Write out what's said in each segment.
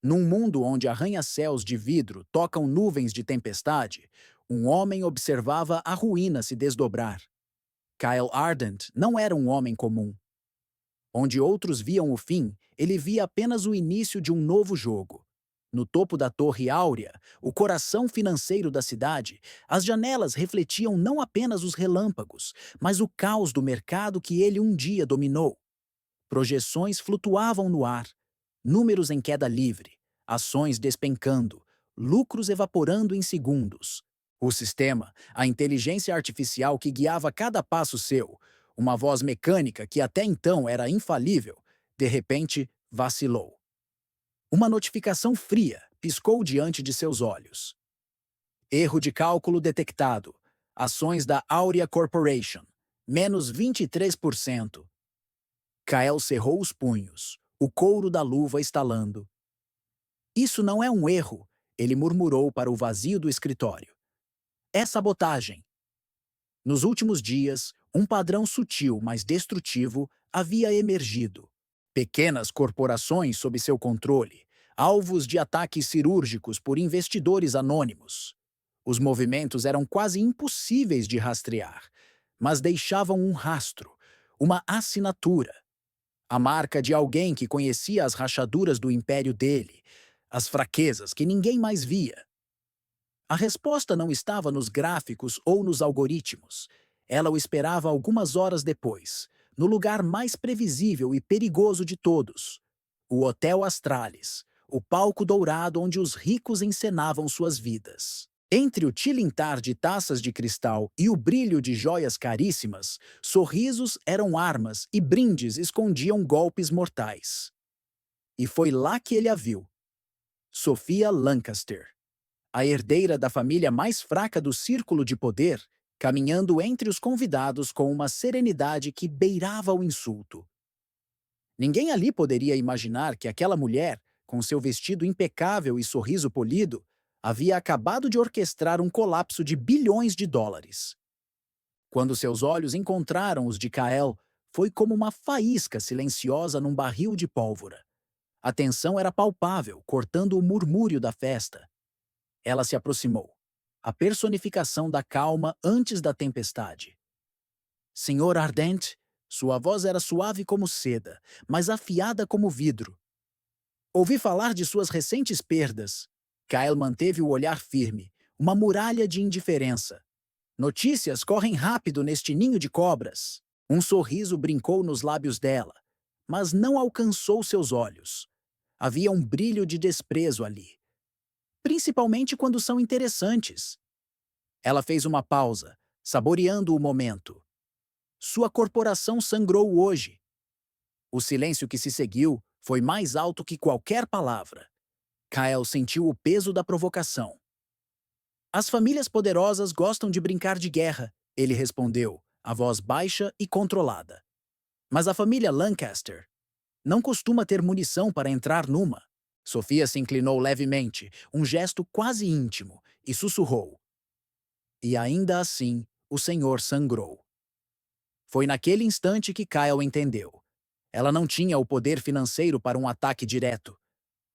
Num mundo onde arranha-céus de vidro tocam nuvens de tempestade, um homem observava a ruína se desdobrar. Kyle Ardent não era um homem comum. Onde outros viam o fim, ele via apenas o início de um novo jogo. No topo da Torre Áurea, o coração financeiro da cidade, as janelas refletiam não apenas os relâmpagos, mas o caos do mercado que ele um dia dominou. Projeções flutuavam no ar, números em queda livre, ações despencando, lucros evaporando em segundos. O sistema, a inteligência artificial que guiava cada passo seu, uma voz mecânica que até então era infalível, de repente vacilou. Uma notificação fria piscou diante de seus olhos. Erro de cálculo detectado. Ações da Aurea Corporation. Menos 23%. Kael cerrou os punhos, o couro da luva estalando. Isso não é um erro, ele murmurou para o vazio do escritório. É sabotagem. Nos últimos dias, um padrão sutil, mas destrutivo, havia emergido. Pequenas corporações sob seu controle, alvos de ataques cirúrgicos por investidores anônimos. Os movimentos eram quase impossíveis de rastrear, mas deixavam um rastro, uma assinatura. A marca de alguém que conhecia as rachaduras do império dele, as fraquezas que ninguém mais via. A resposta não estava nos gráficos ou nos algoritmos. Ela o esperava algumas horas depois, no lugar mais previsível e perigoso de todos: o Hotel Astralis, o palco dourado onde os ricos encenavam suas vidas. Entre o tilintar de taças de cristal e o brilho de joias caríssimas, sorrisos eram armas e brindes escondiam golpes mortais. E foi lá que ele a viu. Sophia Lancaster, a herdeira da família mais fraca do círculo de poder, caminhando entre os convidados com uma serenidade que beirava o insulto. Ninguém ali poderia imaginar que aquela mulher, com seu vestido impecável e sorriso polido, havia acabado de orquestrar um colapso de bilhões de dólares. Quando seus olhos encontraram os de Kael, foi como uma faísca silenciosa num barril de pólvora. A tensão era palpável, cortando o murmúrio da festa. Ela se aproximou. A personificação da calma antes da tempestade. Senhor Ardent, sua voz era suave como seda, mas afiada como vidro. Ouvi falar de suas recentes perdas. Kyle manteve o olhar firme, uma muralha de indiferença. Notícias correm rápido neste ninho de cobras. Um sorriso brincou nos lábios dela, mas não alcançou seus olhos. Havia um brilho de desprezo ali, principalmente quando são interessantes. Ela fez uma pausa, saboreando o momento. Sua corporação sangrou hoje. O silêncio que se seguiu foi mais alto que qualquer palavra. Kyle sentiu o peso da provocação. As famílias poderosas gostam de brincar de guerra, ele respondeu, a voz baixa e controlada. Mas a família Lancaster não costuma ter munição para entrar numa. Sofia se inclinou levemente, um gesto quase íntimo, e sussurrou. E ainda assim, o senhor sangrou. Foi naquele instante que Kyle entendeu. Ela não tinha o poder financeiro para um ataque direto.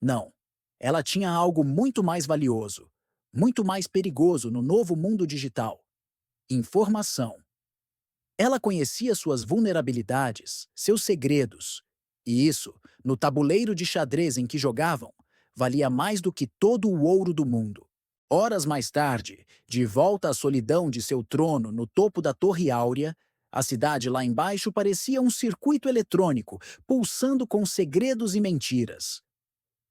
Não. Ela tinha algo muito mais valioso, muito mais perigoso no novo mundo digital: informação. Ela conhecia suas vulnerabilidades, seus segredos. E isso, no tabuleiro de xadrez em que jogavam, valia mais do que todo o ouro do mundo. Horas mais tarde, de volta à solidão de seu trono no topo da Torre Áurea, a cidade lá embaixo parecia um circuito eletrônico, pulsando com segredos e mentiras.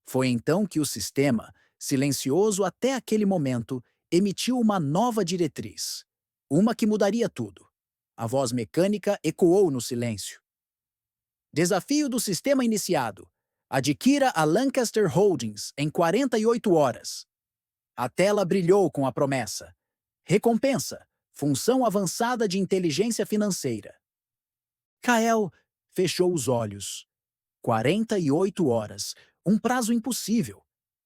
Foi então que o sistema, silencioso até aquele momento, emitiu uma nova diretriz. Uma que mudaria tudo. A voz mecânica ecoou no silêncio. Desafio do sistema iniciado. Adquira a Lancaster Holdings em 48 horas. A tela brilhou com a promessa. Recompensa: função avançada de inteligência financeira. Kael fechou os olhos. 48 horas. Um prazo impossível.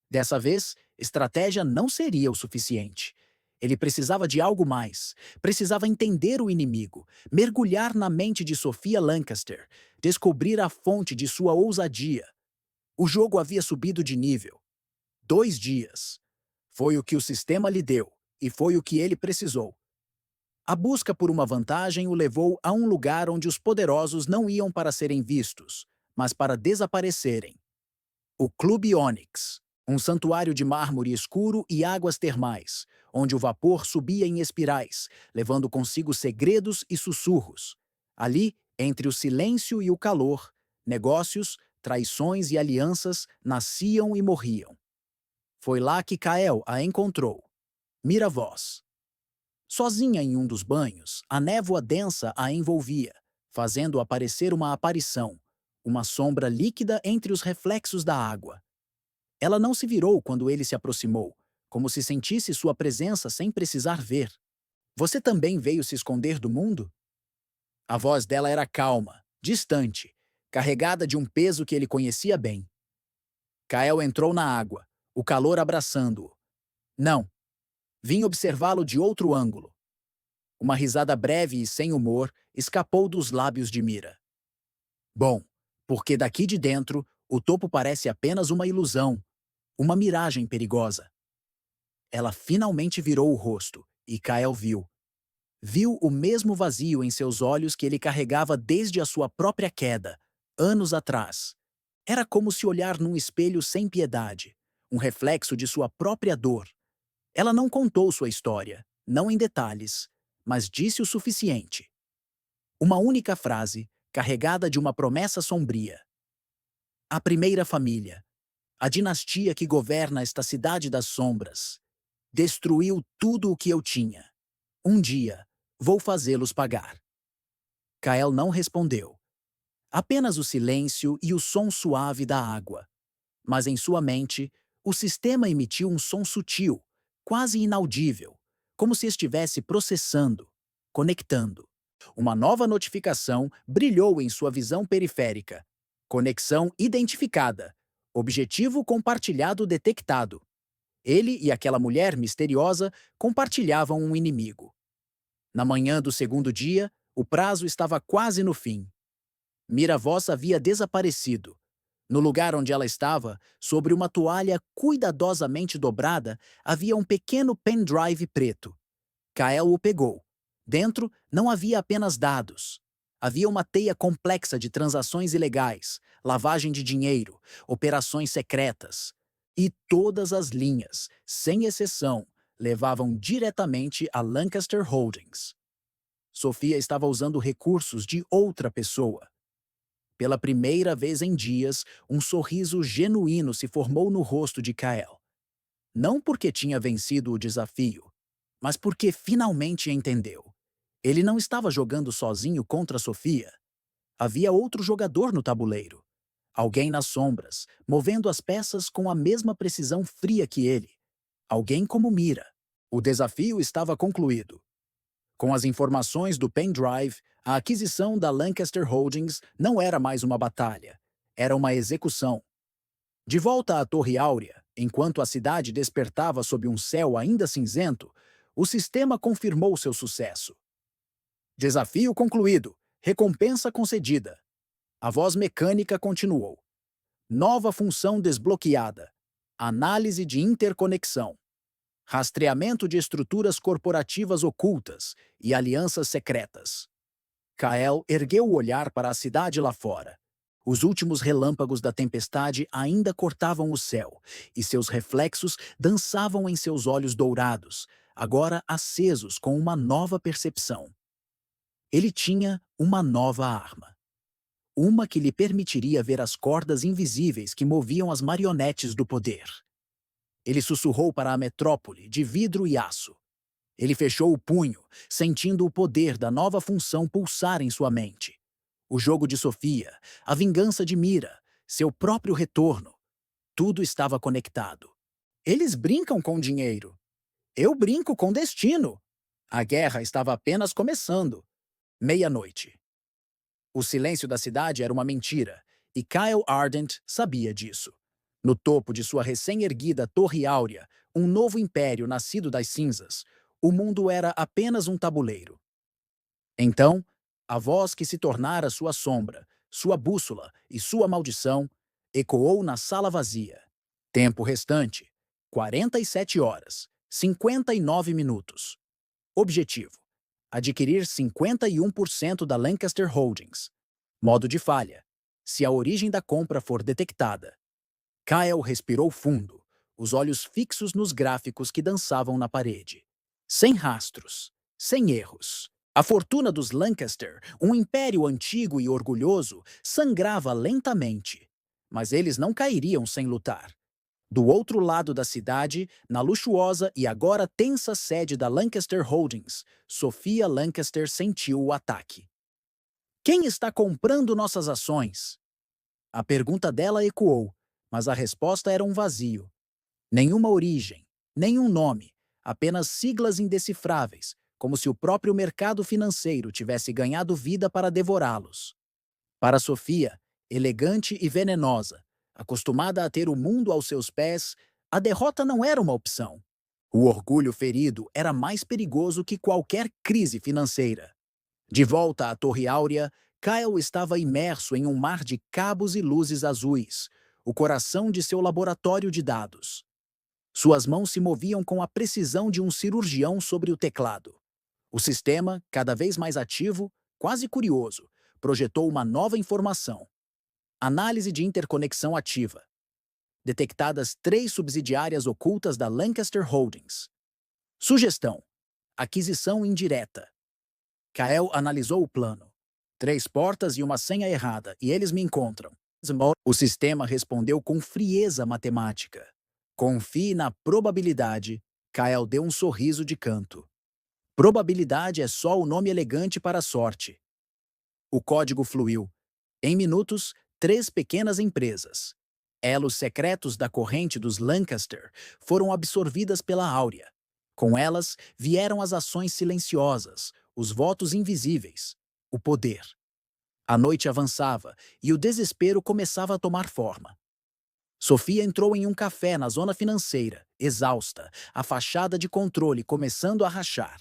Dessa vez, estratégia não seria o suficiente. Ele precisava de algo mais. Precisava entender o inimigo, mergulhar na mente de Sophia Lancaster, descobrir a fonte de sua ousadia. O jogo havia subido de nível. 2 dias. Foi o que o sistema lhe deu, e foi o que ele precisou. A busca por uma vantagem o levou a um lugar onde os poderosos não iam para serem vistos, mas para desaparecerem. O Clube Onyx, um santuário de mármore escuro e águas termais, onde o vapor subia em espirais, levando consigo segredos e sussurros. Ali, entre o silêncio e o calor, negócios, traições e alianças nasciam e morriam. Foi lá que Kael a encontrou. Mira voz. Sozinha em um dos banhos, a névoa densa a envolvia, fazendo aparecer uma aparição, uma sombra líquida entre os reflexos da água. Ela não se virou quando ele se aproximou, como se sentisse sua presença sem precisar ver. Você também veio se esconder do mundo? A voz dela era calma, distante, carregada de um peso que ele conhecia bem. Kael entrou na água, o calor abraçando-o. Não, vim observá-lo de outro ângulo. Uma risada breve e sem humor escapou dos lábios de Mira. Bom, porque daqui de dentro, o topo parece apenas uma ilusão, uma miragem perigosa. Ela finalmente virou o rosto, e Kael viu. Viu o mesmo vazio em seus olhos que ele carregava desde a sua própria queda, anos atrás. Era como se olhar num espelho sem piedade, um reflexo de sua própria dor. Ela não contou sua história, não em detalhes, mas disse o suficiente. Uma única frase, carregada de uma promessa sombria. A primeira família, a dinastia que governa esta cidade das sombras, destruiu tudo o que eu tinha. Um dia, vou fazê-los pagar. Kael não respondeu. Apenas o silêncio e o som suave da água. Mas em sua mente, o sistema emitiu um som sutil, quase inaudível, como se estivesse processando, conectando. Uma nova notificação brilhou em sua visão periférica. Conexão identificada. Objetivo compartilhado detectado. Ele e aquela mulher misteriosa compartilhavam um inimigo. Na manhã do segundo dia, o prazo estava quase no fim. Miravoz havia desaparecido. No lugar onde ela estava, sobre uma toalha cuidadosamente dobrada, havia um pequeno pendrive preto. Kael o pegou. Dentro não havia apenas dados. Havia uma teia complexa de transações ilegais, lavagem de dinheiro, operações secretas. E todas as linhas, sem exceção, levavam diretamente a Lancaster Holdings. Sofia estava usando recursos de outra pessoa. Pela primeira vez em dias, um sorriso genuíno se formou no rosto de Kael. Não porque tinha vencido o desafio, mas porque finalmente entendeu. Ele não estava jogando sozinho contra Sofia. Havia outro jogador no tabuleiro. Alguém nas sombras, movendo as peças com a mesma precisão fria que ele. Alguém como Mira. O desafio estava concluído. Com as informações do pendrive, a aquisição da Lancaster Holdings não era mais uma batalha. Era uma execução. De volta à Torre Áurea, enquanto a cidade despertava sob um céu ainda cinzento, o sistema confirmou seu sucesso. Desafio concluído. Recompensa concedida. A voz mecânica continuou. Nova função desbloqueada. Análise de interconexão. Rastreamento de estruturas corporativas ocultas e alianças secretas. Kael ergueu o olhar para a cidade lá fora. Os últimos relâmpagos da tempestade ainda cortavam o céu, e seus reflexos dançavam em seus olhos dourados, agora acesos com uma nova percepção. Ele tinha uma nova arma. Uma que lhe permitiria ver as cordas invisíveis que moviam as marionetes do poder. Ele sussurrou para a metrópole, de vidro e aço. Ele fechou o punho, sentindo o poder da nova função pulsar em sua mente. O jogo de Sofia, a vingança de Mira, seu próprio retorno. Tudo estava conectado. Eles brincam com dinheiro. Eu brinco com destino. A guerra estava apenas começando. Meia-noite. O silêncio da cidade era uma mentira, e Kyle Ardent sabia disso. No topo de sua recém-erguida Torre Áurea, um novo império nascido das cinzas, o mundo era apenas um tabuleiro. Então, a voz que se tornara sua sombra, sua bússola e sua maldição, ecoou na sala vazia. Tempo restante: 47 horas, 59 minutos. Objetivo: adquirir 51% da Lancaster Holdings. Modo de falha: se a origem da compra for detectada. Kyle respirou fundo, os olhos fixos nos gráficos que dançavam na parede. Sem rastros, sem erros. A fortuna dos Lancaster, um império antigo e orgulhoso, sangrava lentamente. Mas eles não cairiam sem lutar. Do outro lado da cidade, na luxuosa e agora tensa sede da Lancaster Holdings, Sophia Lancaster sentiu o ataque. Quem está comprando nossas ações? A pergunta dela ecoou, mas a resposta era um vazio. Nenhuma origem, nenhum nome, apenas siglas indecifráveis, como se o próprio mercado financeiro tivesse ganhado vida para devorá-los. Para Sofia, elegante e venenosa, acostumada a ter o mundo aos seus pés, a derrota não era uma opção. O orgulho ferido era mais perigoso que qualquer crise financeira. De volta à Torre Áurea, Kyle estava imerso em um mar de cabos e luzes azuis, o coração de seu laboratório de dados. Suas mãos se moviam com a precisão de um cirurgião sobre o teclado. O sistema, cada vez mais ativo, quase curioso, projetou uma nova informação. Análise de interconexão ativa. Detectadas 3 subsidiárias ocultas da Lancaster Holdings. Sugestão: aquisição indireta. Kael analisou o plano. 3 portas e uma senha errada, e eles me encontram. O sistema respondeu com frieza matemática. Confie na probabilidade. Kael deu um sorriso de canto. Probabilidade é só o nome elegante para a sorte. O código fluiu. Em minutos, 3 pequenas empresas, elos secretos da corrente dos Lancaster, foram absorvidas pela Áurea. Com elas, vieram as ações silenciosas, os votos invisíveis, o poder. A noite avançava e o desespero começava a tomar forma. Sofia entrou em um café na zona financeira, exausta, a fachada de controle começando a rachar.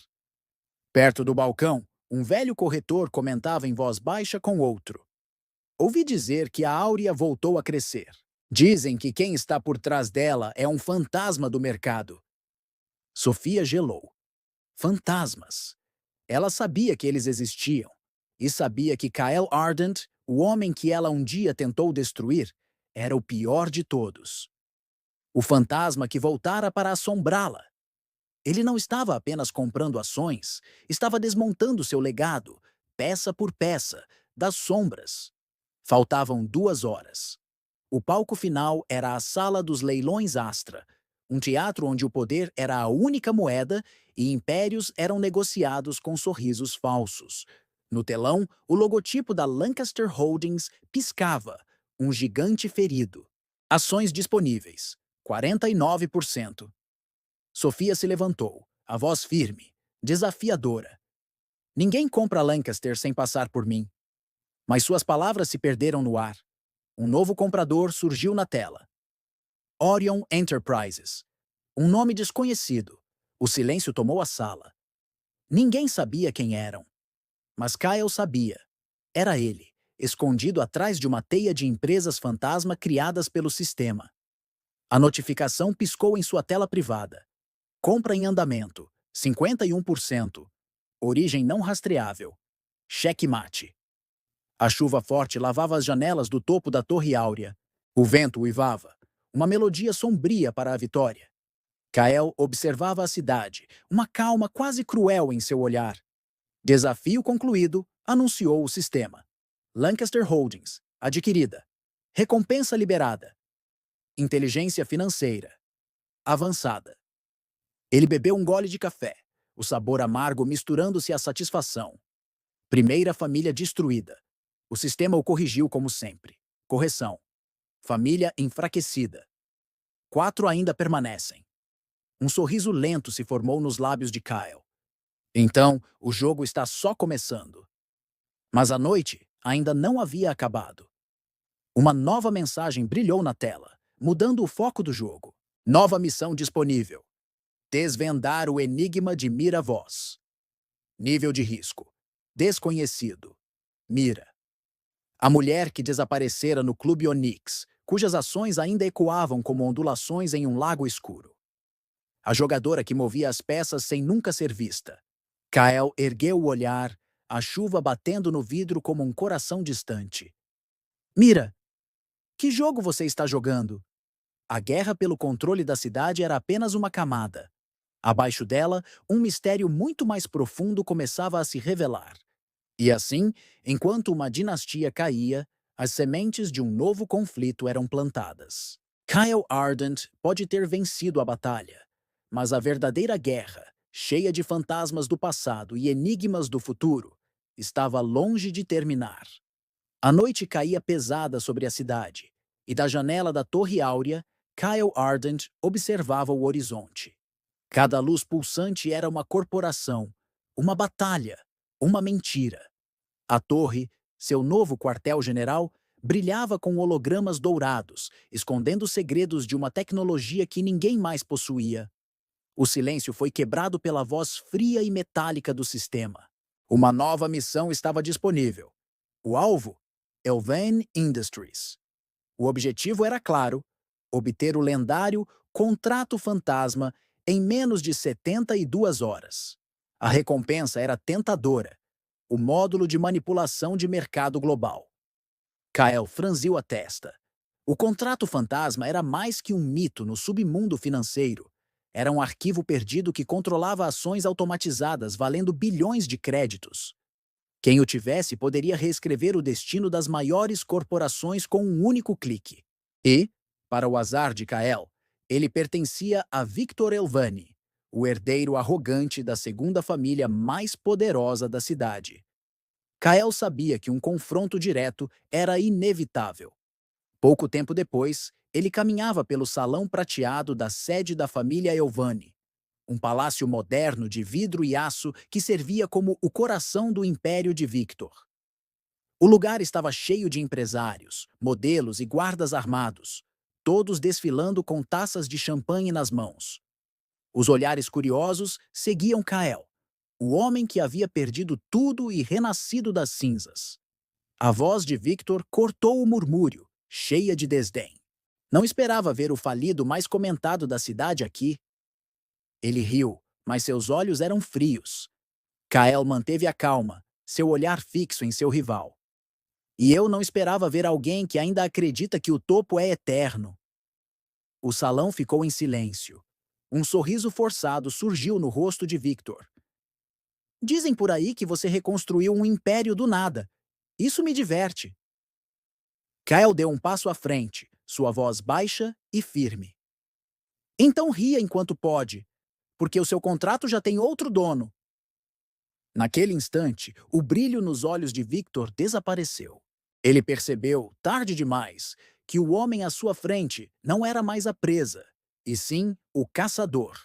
Perto do balcão, um velho corretor comentava em voz baixa com outro. Ouvi dizer que a Áurea voltou a crescer. Dizem que quem está por trás dela é um fantasma do mercado. Sofia gelou. Fantasmas. Ela sabia que eles existiam. E sabia que Kyle Ardent, o homem que ela um dia tentou destruir, era o pior de todos. O fantasma que voltara para assombrá-la. Ele não estava apenas comprando ações, estava desmontando seu legado, peça por peça, das sombras. Faltavam 2 horas. O palco final era a Sala dos Leilões Astra, um teatro onde o poder era a única moeda e impérios eram negociados com sorrisos falsos. No telão, o logotipo da Lancaster Holdings piscava, um gigante ferido. Ações disponíveis, 49%. Sofia se levantou, a voz firme, desafiadora. Ninguém compra Lancaster sem passar por mim. Mas suas palavras se perderam no ar. Um novo comprador surgiu na tela. Orion Enterprises. Um nome desconhecido. O silêncio tomou a sala. Ninguém sabia quem eram. Mas Kyle sabia. Era ele, escondido atrás de uma teia de empresas fantasma criadas pelo sistema. A notificação piscou em sua tela privada. Compra em andamento, 51%. Origem não rastreável. Cheque mate. A chuva forte lavava as janelas do topo da Torre Áurea. O vento uivava, uma melodia sombria para a vitória. Kael observava a cidade, uma calma quase cruel em seu olhar. Desafio concluído, anunciou o sistema. Lancaster Holdings, adquirida. Recompensa liberada. Inteligência financeira. Avançada. Ele bebeu um gole de café, o sabor amargo misturando-se à satisfação. Primeira família destruída. O sistema o corrigiu como sempre. Correção. Família enfraquecida. 4 ainda permanecem. Um sorriso lento se formou nos lábios de Kyle. Então, o jogo está só começando. Mas a noite ainda não havia acabado. Uma nova mensagem brilhou na tela, mudando o foco do jogo. Nova missão disponível. Desvendar o enigma de Mira Voz. Nível de risco. Desconhecido. Mira. A mulher que desaparecera no Clube Onyx, cujas ações ainda ecoavam como ondulações em um lago escuro. A jogadora que movia as peças sem nunca ser vista. Kyle ergueu o olhar, a chuva batendo no vidro como um coração distante. Mira, que jogo você está jogando? A guerra pelo controle da cidade era apenas uma camada. Abaixo dela, um mistério muito mais profundo começava a se revelar. E assim, enquanto uma dinastia caía, as sementes de um novo conflito eram plantadas. Kyle Ardent pode ter vencido a batalha, mas a verdadeira guerra, cheia de fantasmas do passado e enigmas do futuro, estava longe de terminar. A noite caía pesada sobre a cidade, e da janela da Torre Áurea, Kyle Ardent observava o horizonte. Cada luz pulsante era uma corporação, uma batalha, uma mentira. A torre, seu novo quartel-general, brilhava com hologramas dourados, escondendo segredos de uma tecnologia que ninguém mais possuía. O silêncio foi quebrado pela voz fria e metálica do sistema. Uma nova missão estava disponível. O alvo? Elven Industries. O objetivo era claro: obter o lendário Contrato Fantasma em menos de 72 horas. A recompensa era tentadora: o módulo de manipulação de mercado global. Kael franziu a testa. O Contrato Fantasma era mais que um mito no submundo financeiro. Era um arquivo perdido que controlava ações automatizadas valendo bilhões de créditos. Quem o tivesse poderia reescrever o destino das maiores corporações com um único clique. E, para o azar de Kael, ele pertencia a Victor Elvani, o herdeiro arrogante da segunda família mais poderosa da cidade. Kael sabia que um confronto direto era inevitável. Pouco tempo depois, ele caminhava pelo salão prateado da sede da família Elvani, um palácio moderno de vidro e aço que servia como o coração do império de Victor. O lugar estava cheio de empresários, modelos e guardas armados, todos desfilando com taças de champanhe nas mãos. Os olhares curiosos seguiam Kael, o homem que havia perdido tudo e renascido das cinzas. A voz de Victor cortou o murmúrio, cheia de desdém. Não esperava ver o falido mais comentado da cidade aqui. Ele riu, mas seus olhos eram frios. Kael manteve a calma, seu olhar fixo em seu rival. E eu não esperava ver alguém que ainda acredita que o topo é eterno. O salão ficou em silêncio. Um sorriso forçado surgiu no rosto de Victor. Dizem por aí que você reconstruiu um império do nada. Isso me diverte. Kyle deu um passo à frente, sua voz baixa e firme. Então ria enquanto pode, porque o seu contrato já tem outro dono. Naquele instante, o brilho nos olhos de Victor desapareceu. Ele percebeu, tarde demais, que o homem à sua frente não era mais a presa, e sim o caçador.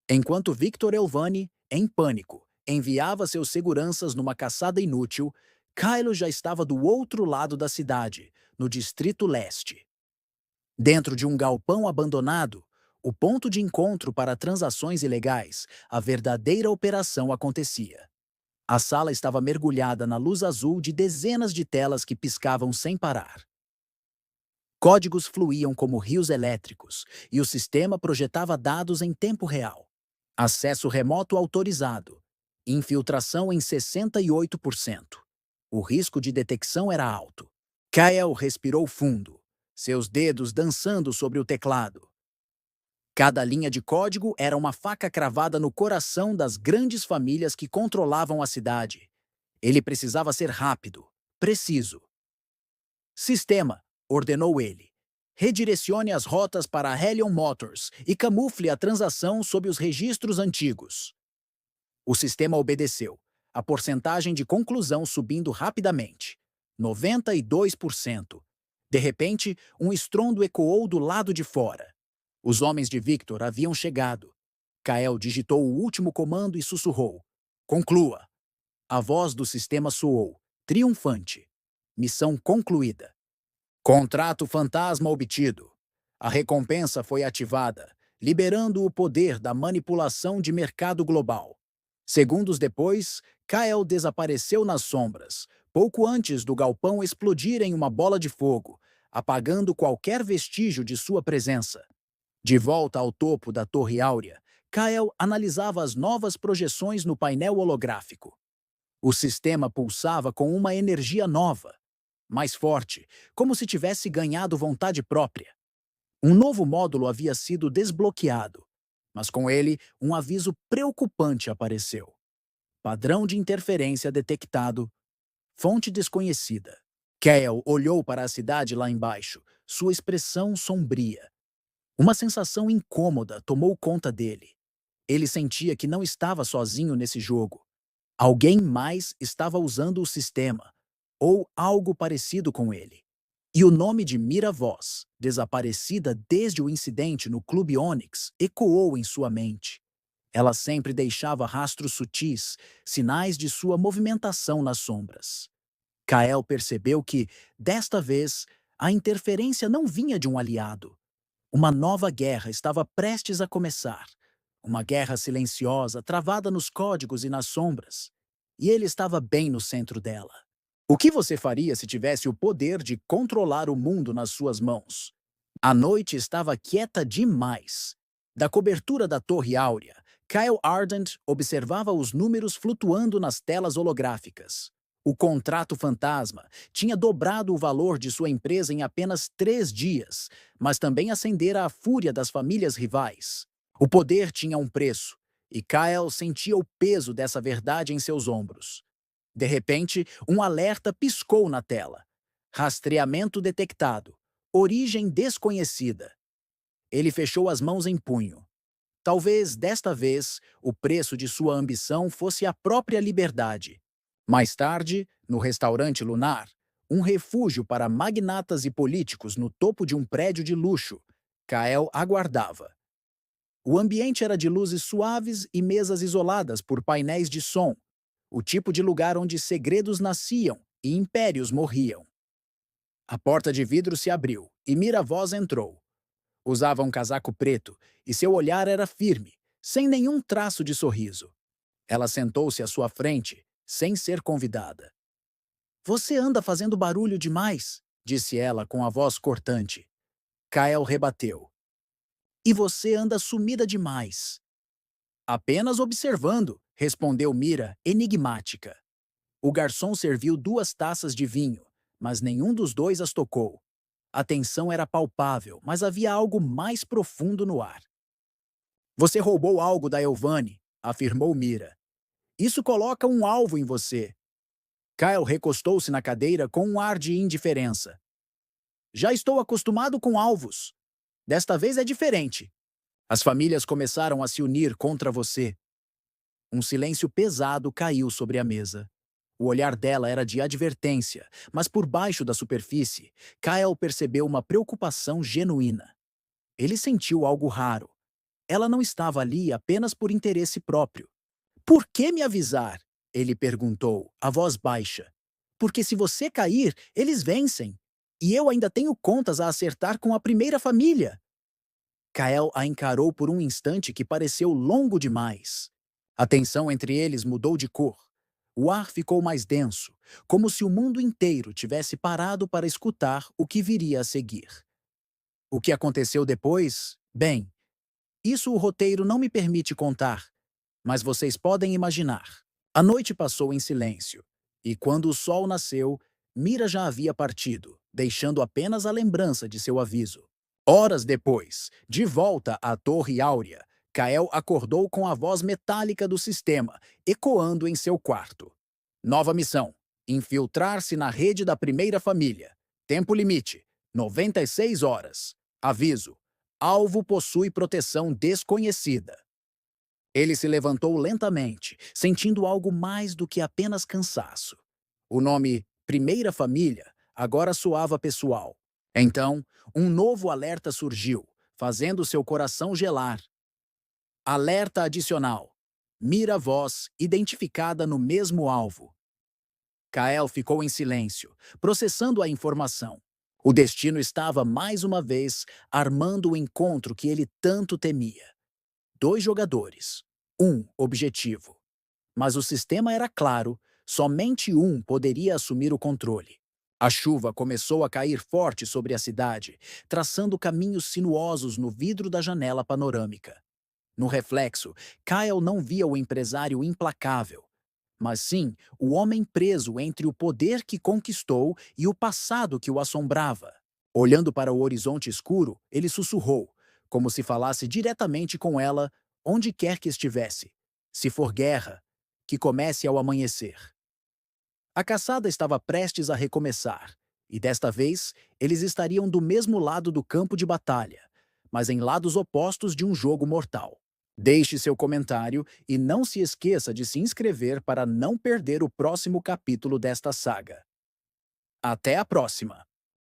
Enquanto Victor Elvani, em pânico, enviava seus seguranças numa caçada inútil, Kylo já estava do outro lado da cidade, no Distrito Leste. Dentro de um galpão abandonado, o ponto de encontro para transações ilegais, a verdadeira operação acontecia. A sala estava mergulhada na luz azul de dezenas de telas que piscavam sem parar. Códigos fluíam como rios elétricos e o sistema projetava dados em tempo real. Acesso remoto autorizado. Infiltração em 68%. O risco de detecção era alto. Kyle respirou fundo, seus dedos dançando sobre o teclado. Cada linha de código era uma faca cravada no coração das grandes famílias que controlavam a cidade. Ele precisava ser rápido, preciso. Sistema, ordenou ele. Redirecione as rotas para a Helion Motors e camufle a transação sob os registros antigos. O sistema obedeceu, a porcentagem de conclusão subindo rapidamente. 92%. De repente, um estrondo ecoou do lado de fora. Os homens de Victor haviam chegado. Kael digitou o último comando e sussurrou. Conclua. A voz do sistema soou, triunfante. Missão concluída. Contrato fantasma obtido. A recompensa foi ativada, liberando o poder da manipulação de mercado global. Segundos depois, Kael desapareceu nas sombras, pouco antes do galpão explodir em uma bola de fogo, apagando qualquer vestígio de sua presença. De volta ao topo da Torre Áurea, Kyle analisava as novas projeções no painel holográfico. O sistema pulsava com uma energia nova, mais forte, como se tivesse ganhado vontade própria. Um novo módulo havia sido desbloqueado, mas com ele um aviso preocupante apareceu. Padrão de interferência detectado. Fonte desconhecida. Kel olhou para a cidade lá embaixo, sua expressão sombria. Uma sensação incômoda tomou conta dele. Ele sentia que não estava sozinho nesse jogo. Alguém mais estava usando o sistema, ou algo parecido com ele. E o nome de Mira Voz, desaparecida desde o incidente no Clube Onyx, ecoou em sua mente. Ela sempre deixava rastros sutis, sinais de sua movimentação nas sombras. Kael percebeu que, desta vez, a interferência não vinha de um aliado. Uma nova guerra estava prestes a começar. Uma guerra silenciosa, travada nos códigos e nas sombras. E ele estava bem no centro dela. O que você faria se tivesse o poder de controlar o mundo nas suas mãos? A noite estava quieta demais. Da cobertura da Torre Áurea, Kyle Ardent observava os números flutuando nas telas holográficas. O contrato fantasma tinha dobrado o valor de sua empresa em apenas 3 dias, mas também acendera a fúria das famílias rivais. O poder tinha um preço, e Kyle sentia o peso dessa verdade em seus ombros. De repente, um alerta piscou na tela. Rastreamento detectado. Origem desconhecida. Ele fechou as mãos em punho. Talvez, desta vez, o preço de sua ambição fosse a própria liberdade. Mais tarde, no restaurante Lunar, um refúgio para magnatas e políticos no topo de um prédio de luxo, Kael aguardava. O ambiente era de luzes suaves e mesas isoladas por painéis de som, o tipo de lugar onde segredos nasciam e impérios morriam. A porta de vidro se abriu e Miravoz entrou. Usava um casaco preto e seu olhar era firme, sem nenhum traço de sorriso. Ela sentou-se à sua frente, sem ser convidada. Você anda fazendo barulho demais, disse ela com a voz cortante. Kael rebateu. E você anda sumida demais. Apenas observando, respondeu Mira, enigmática. O garçom serviu 2 taças de vinho, mas nenhum dos dois as tocou. A tensão era palpável, mas havia algo mais profundo no ar. Você roubou algo da Elvane, afirmou Mira. Isso coloca um alvo em você. Kyle recostou-se na cadeira com um ar de indiferença. Já estou acostumado com alvos. Desta vez é diferente. As famílias começaram a se unir contra você. Um silêncio pesado caiu sobre a mesa. O olhar dela era de advertência, mas por baixo da superfície, Kyle percebeu uma preocupação genuína. Ele sentiu algo raro. Ela não estava ali apenas por interesse próprio. Por que me avisar? Ele perguntou, a voz baixa. Porque se você cair, eles vencem. E eu ainda tenho contas a acertar com a primeira família. Kael a encarou por um instante que pareceu longo demais. A tensão entre eles mudou de cor. O ar ficou mais denso, como se o mundo inteiro tivesse parado para escutar o que viria a seguir. O que aconteceu depois? Bem, isso o roteiro não me permite contar, mas vocês podem imaginar. A noite passou em silêncio, e quando o sol nasceu, Mira já havia partido, deixando apenas a lembrança de seu aviso. Horas depois, de volta à Torre Áurea, Kael acordou com a voz metálica do sistema, ecoando em seu quarto. Nova missão: infiltrar-se na rede da primeira família. Tempo limite: 96 horas. Aviso: alvo possui proteção desconhecida. Ele se levantou lentamente, sentindo algo mais do que apenas cansaço. O nome Primeira Família agora soava pessoal. Então, um novo alerta surgiu, fazendo seu coração gelar. Alerta adicional. Mira voz identificada no mesmo alvo. Kael ficou em silêncio, processando a informação. O destino estava, mais uma vez, armando o encontro que ele tanto temia. 2 jogadores. Um objetivo. Mas o sistema era claro, somente um poderia assumir o controle. A chuva começou a cair forte sobre a cidade, traçando caminhos sinuosos no vidro da janela panorâmica. No reflexo, Kyle não via o empresário implacável, mas sim o homem preso entre o poder que conquistou e o passado que o assombrava. Olhando para o horizonte escuro, ele sussurrou, como se falasse diretamente com ela, onde quer que estivesse. Se for guerra, que comece ao amanhecer. A caçada estava prestes a recomeçar, e desta vez eles estariam do mesmo lado do campo de batalha, mas em lados opostos de um jogo mortal. Deixe seu comentário e não se esqueça de se inscrever para não perder o próximo capítulo desta saga. Até a próxima!